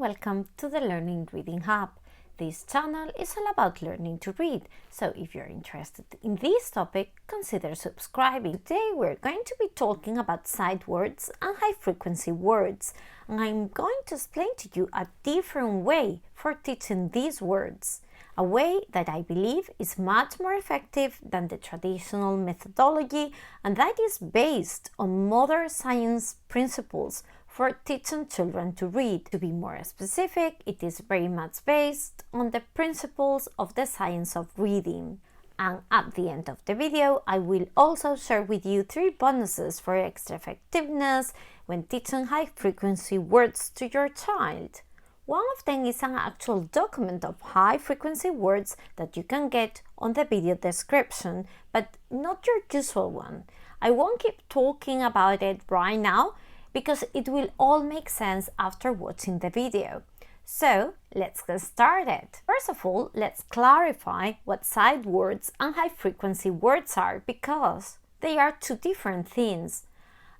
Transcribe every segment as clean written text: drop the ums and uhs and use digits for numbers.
welcome to the Learning Reading Hub. This channel is all about learning to read, so if you're interested in this topic, consider subscribing. Today we're going to be talking about sight words and high-frequency words, and I'm going to explain to you a different way for teaching these words, a way that I believe is much more effective than the traditional methodology, and that is based on modern science principles for teaching children to read. To be more specific, it is very much based on the principles of the science of reading. And at the end of the video, I will also share with you 3 bonuses for extra effectiveness when teaching high-frequency words to your child. One of them is an actual document of high-frequency words that you can get on the video description, but not your usual one. I won't keep talking about it right now, because it will all make sense after watching the video. So let's get started. First of all, let's clarify what sight words and high-frequency words are, because they are 2 different things.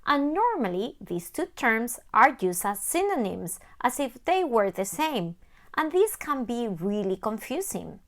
And normally these 2 terms are used as synonyms, as if they were the same, and this can be really confusing.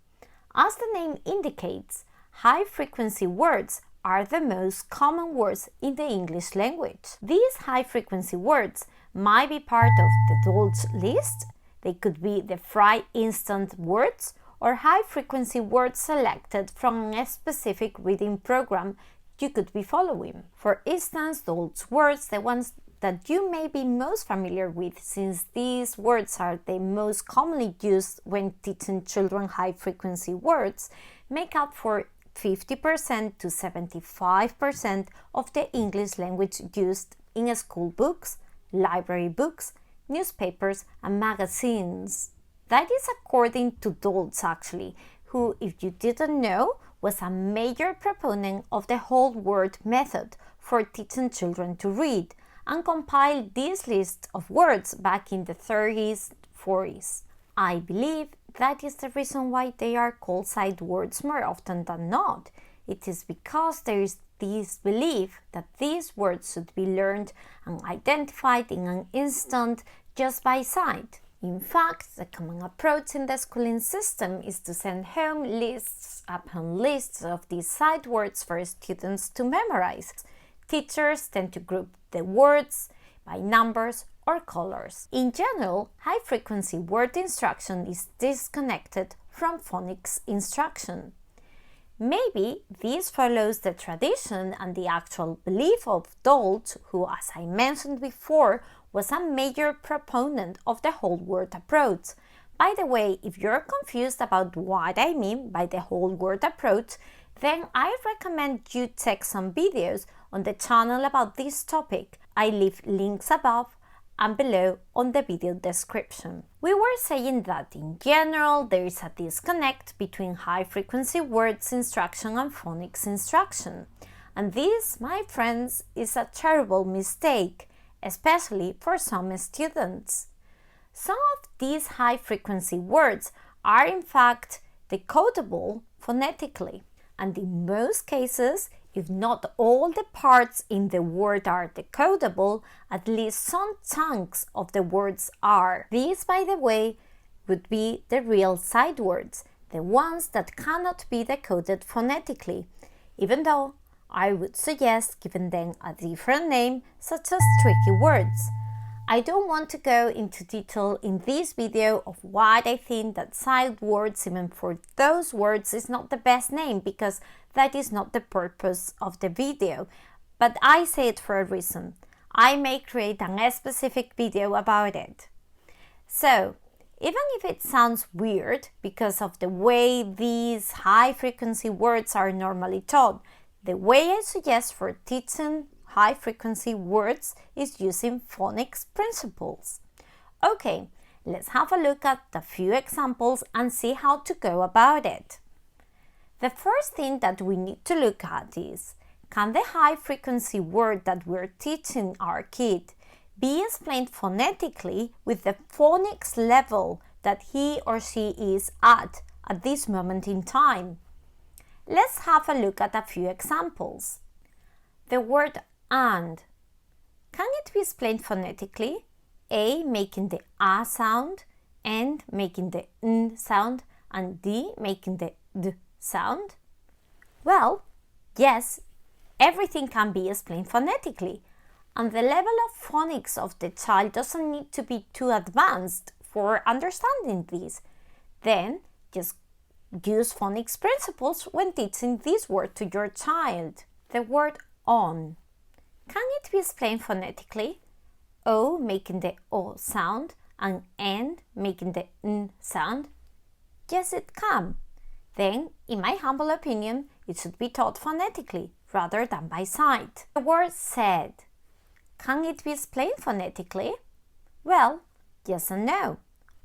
As the name indicates, high-frequency words are the most common words in the English language. These high-frequency words might be part of the adults list. They could be the fry instant words or high-frequency words selected from a specific reading program you could be following. For instance, those words, the ones that you may be most familiar with, since these words are the most commonly used when teaching children high-frequency words, make up for 50% to 75% of the English language used in school books, library books, newspapers, and magazines. That is according to Doltz, actually, who, if you didn't know, was a major proponent of the whole word method for teaching children to read, and compiled this list of words back in the 30s, 40s. I believe that is the reason why they are called sight words more often than not. It is because there is this belief that these words should be learned and identified in an instant just by sight. In fact, the common approach in the schooling system is to send home lists upon lists of these sight words for students to memorize. Teachers tend to group the words by numbers or colors. In general, high-frequency word instruction is disconnected from phonics instruction. Maybe this follows the tradition and the actual belief of Doltz, who, as I mentioned before, was a major proponent of the whole word approach. By the way, if you're confused about what I mean by the whole word approach, then I recommend you check some videos on the channel about this topic. I leave links above and below on the video description. We were saying that in general there is a disconnect between high-frequency words instruction and phonics instruction. And this, my friends, is a terrible mistake, especially for some students. Some of these high-frequency words are in fact decodable phonetically, and in most cases, if not all the parts in the word are decodable, at least some chunks of the words are. These, by the way, would be the real sight words, the ones that cannot be decoded phonetically, even though I would suggest giving them a different name, such as tricky words. I don't want to go into detail in this video of why I think that sight words, even for those words, is not the best name, because that is not the purpose of the video. But I say it for a reason. I may create a specific video about it. So, even if it sounds weird because of the way these high-frequency words are normally taught, the way I suggest for teaching high-frequency words is using Phonics Principles. Okay, let's have a look at a few examples and see how to go about it. The first thing that we need to look at is, can the high-frequency word that we're teaching our kid be explained phonetically with the phonics level that he or she is at this moment in time? Let's have a look at a few examples. The word and. Can it be explained phonetically? A making the A sound, N making the N sound, and D making the D sound? Well, yes, everything can be explained phonetically, and the level of phonics of the child doesn't need to be too advanced for understanding this. Then just use phonics principles when teaching this word to your child. The word on. Can it be explained phonetically? O making the O sound and N making the N sound? Yes, it can. Then, in my humble opinion, it should be taught phonetically rather than by sight. The word said. Can it be explained phonetically? Well, yes and no.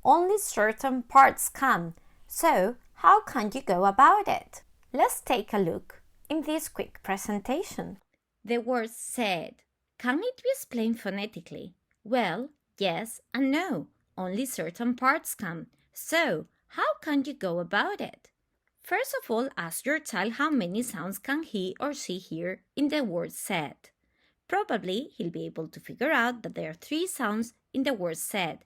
Only certain parts can. So, how can you go about it? Let's take a look in this quick presentation. The word said. Can it be explained phonetically? Well, yes and no. Only certain parts can. So, how can you go about it? First of all, ask your child how many sounds can he or she hear in the word said. Probably he'll be able to figure out that there are 3 sounds in the word said.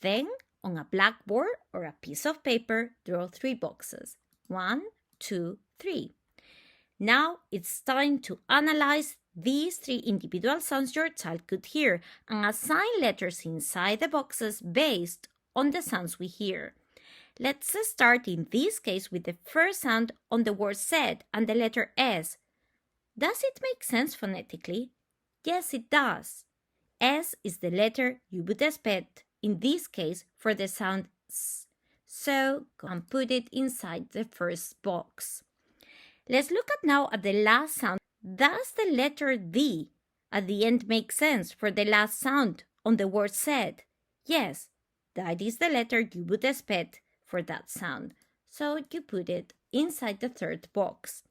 Then, on a blackboard or a piece of paper, draw 3 boxes. 1, 2, 3. Now it's time to analyze these 3 individual sounds your child could hear and assign letters inside the boxes based on the sounds we hear. Let's start in this case with the first sound on the word said and the letter S. Does it make sense phonetically? Yes, it does. S is the letter you would expect in this case for the sound S. So go and put it inside the first box. Let's look now at the last sound. Does the letter D at the end make sense for the last sound on the word said? Yes, that is the letter you would expect for that sound. So you put it inside the third box.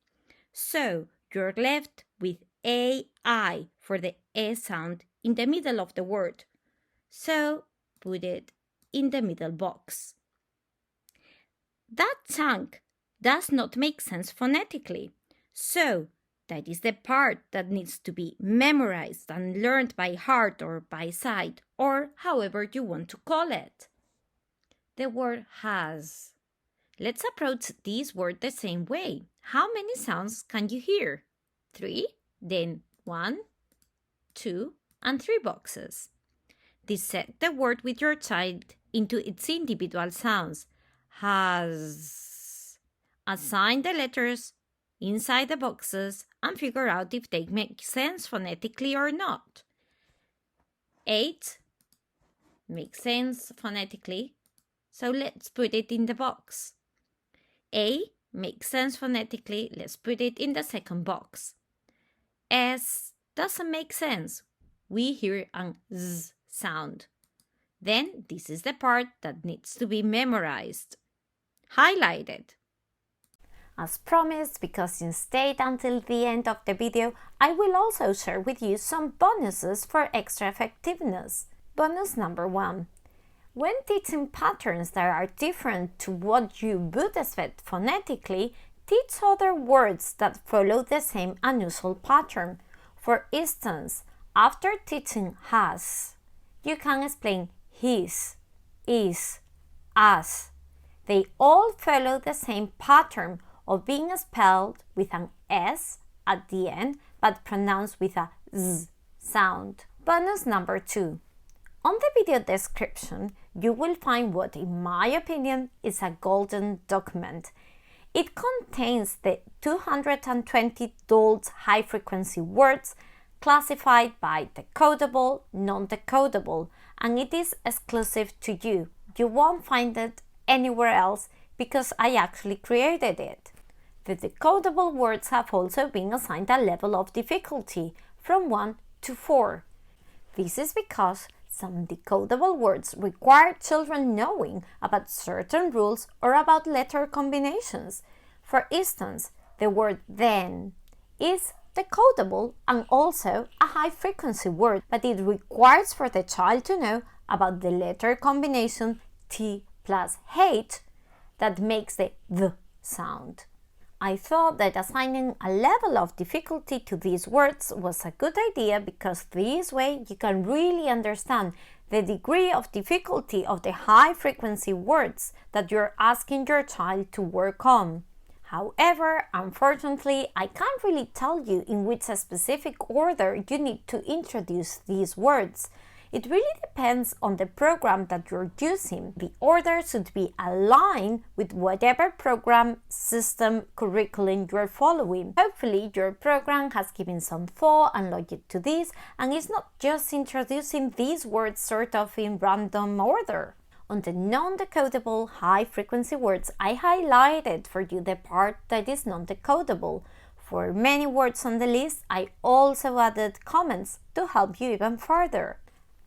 So you're left with AI for the E sound in the middle of the word. So put it in the middle box. That chunk does not make sense phonetically. So that is the part that needs to be memorized and learned by heart or by sight, or however you want to call it. The word has. Let's approach this word the same way. How many sounds can you hear? 3, then 1, 2, and 3 boxes. Dissect the word with your child into its individual sounds. Has. Assign the letters inside the boxes and figure out if they make sense phonetically or not. 8 makes sense phonetically, so let's put it in the box. A makes sense phonetically, let's put it in the second box. S doesn't make sense. We hear an Z sound. Then this is the part that needs to be memorized. Highlighted. As promised, because you stayed until the end of the video, I will also share with you some bonuses for extra effectiveness. Bonus number 1. When teaching patterns that are different to what you would expect phonetically, teach other words that follow the same unusual pattern. For instance, after teaching has, you can explain his, is, as. They all follow the same pattern of being spelled with an S at the end but pronounced with a Z sound. Bonus number 2. On the video description, you will find what, in my opinion, is a golden document. It contains the 220 adult high-frequency words classified by decodable, non-decodable, and it is exclusive to you. You won't find it anywhere else because I actually created it. The decodable words have also been assigned a level of difficulty from 1 to 4. This is because some decodable words require children knowing about certain rules or about letter combinations. For instance, the word then is decodable and also a high-frequency word, but it requires for the child to know about the letter combination T plus H that makes the th sound. I thought that assigning a level of difficulty to these words was a good idea because this way you can really understand the degree of difficulty of the high-frequency words that you're asking your child to work on. However, unfortunately, I can't really tell you in which specific order you need to introduce these words. It really depends on the program that you're using. The order should be aligned with whatever program, system, curriculum you're following. Hopefully, your program has given some thought and logic to this and is not just introducing these words sort of in random order. On the non-decodable high-frequency words, I highlighted for you the part that is non-decodable. For many words on the list, I also added comments to help you even further.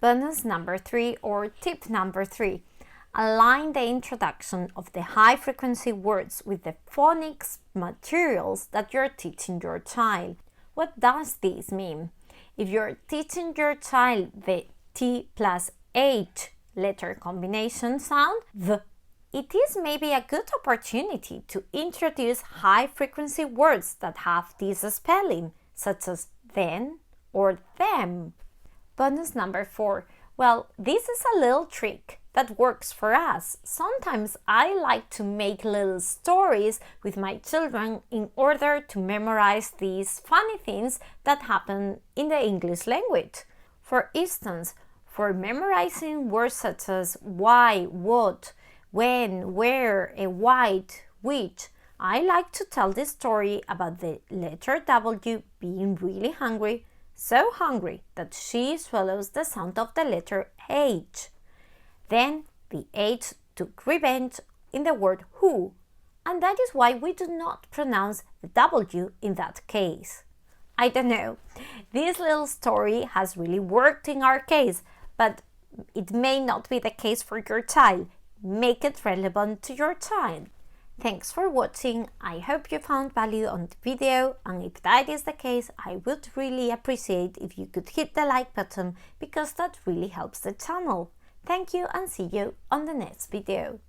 Bonus number 3 or tip number 3. Align the introduction of the high-frequency words with the phonics materials that you're teaching your child. What does this mean? If you're teaching your child the T plus H letter combination sound, the, it is maybe a good opportunity to introduce high-frequency words that have this spelling, such as then or them. Bonus number 4. Well, this is a little trick that works for us. Sometimes I like to make little stories with my children in order to memorize these funny things that happen in the English language. For instance, for memorizing words such as why, what, when, where, a white, which, I like to tell the story about the letter W being really hungry, so hungry that she swallows the sound of the letter H. Then the H took revenge in the word who, and that is why we do not pronounce the W in that case. I don't know, this little story has really worked in our case, but it may not be the case for your child. Make it relevant to your child. Thanks for watching. I hope you found value on the video, and if that is the case, I would really appreciate if you could hit the like button because that really helps the channel. Thank you and see you on the next video.